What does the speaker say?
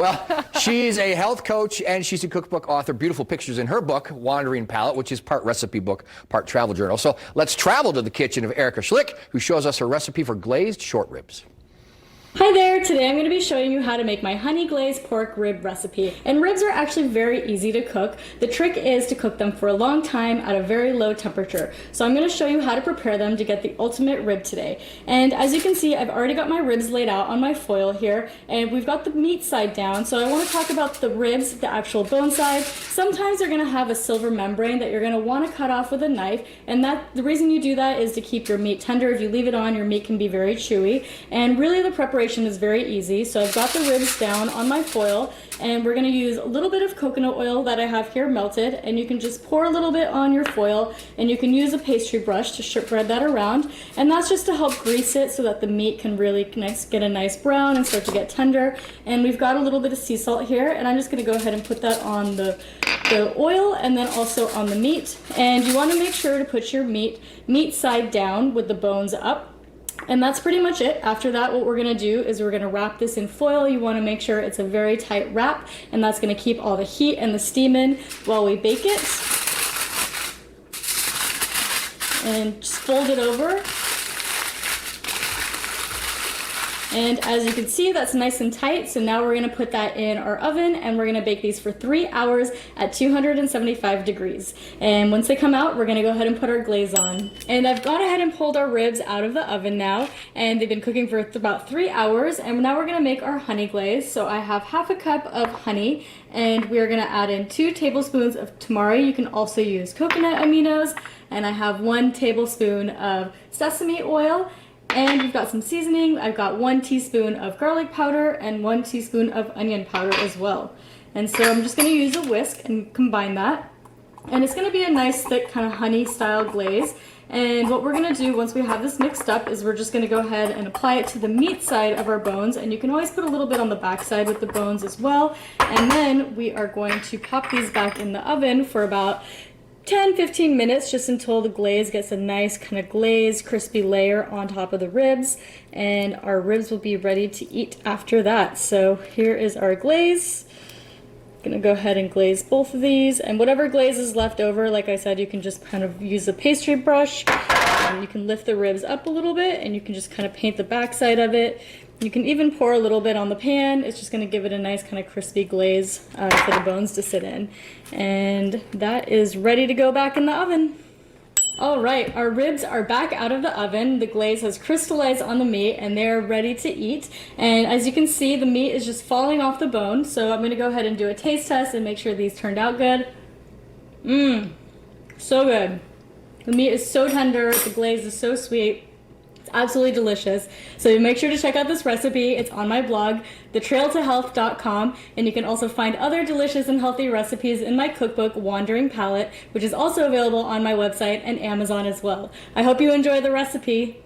Well, she's a health coach and she's a cookbook author. Beautiful pictures in her book, Wandering Palate, which is part recipe book, part travel journal. So let's travel to the kitchen of Erica Schlick, who shows us her recipe for glazed short ribs. Hi there, today I'm going to be showing you how to make my honey glazed pork rib recipe. And ribs are actually very easy to cook. The trick is to cook them for a long time at a very low temperature. So I'm going to show you how to prepare them to get the ultimate rib today. And as you can see, I've already got my ribs laid out on my foil here, and we've got the meat side down. So I want to talk about the ribs, the actual bone side. Sometimes they're going to have a silver membrane that you're going to want to cut off with a knife, and the reason you do that is to keep your meat tender. If you leave it on, your meat can be very chewy. And really the preparation is very easy. So I've got the ribs down on my foil, and we're going to use a little bit of coconut oil that I have here melted, and you can just pour a little bit on your foil, and you can use a pastry brush to spread that around, and that's just to help grease it so that the meat can really get a nice brown and start to get tender. And we've got a little bit of sea salt here, and I'm just going to go ahead and put that on the oil and then also on the meat. And you want to make sure to put your meat side down with the bones up. And that's pretty much it. After that, what we're going to do is we're going to wrap this in foil. You want to make sure it's a very tight wrap, and that's going to keep all the heat and the steam in while we bake it. And just fold it over. And as you can see, that's nice and tight. So now we're going to put that in our oven, and we're going to bake these for 3 hours at 275 degrees. And once they come out, we're going to go ahead and put our glaze on. And I've gone ahead and pulled our ribs out of the oven now, and they've been cooking for about 3 hours. And now we're going to make our honey glaze. So I have half a cup of honey, and we're going to add in 2 tablespoons of tamari. You can also use coconut aminos. And I have 1 tablespoon of sesame oil. And we've got some seasoning. I've got 1 teaspoon of garlic powder and 1 teaspoon of onion powder as well. And so I'm just going to use a whisk and combine that. And it's going to be a nice thick kind of honey style glaze. And what we're going to do once we have this mixed up is we're just going to go ahead and apply it to the meat side of our bones. And you can always put a little bit on the back side with the bones as well. And then we are going to pop these back in the oven for about 10-15 minutes, just until the glaze gets a nice kind of glazed, crispy layer on top of the ribs, and our ribs will be ready to eat after that. So here is our glaze. Gonna go ahead and glaze both of these, and whatever glaze is left over, like I said, you can just kind of use a pastry brush, and you can lift the ribs up a little bit, and you can just kind of paint the back side of it. You can even pour a little bit on the pan. It's just going to give it a nice kind of crispy glaze for the bones to sit in. And that is ready to go back in the oven. All right, our ribs are back out of the oven. The glaze has crystallized on the meat, and they're ready to eat. And as you can see, the meat is just falling off the bone. So I'm going to go ahead and do a taste test and make sure these turned out good. So good. The meat is so tender. The glaze is so sweet. Absolutely delicious. So make sure to check out this recipe. It's on my blog, thetrailtohealth.com, and you can also find other delicious and healthy recipes in my cookbook, Wandering Palate, which is also available on my website and Amazon as well. I hope you enjoy the recipe.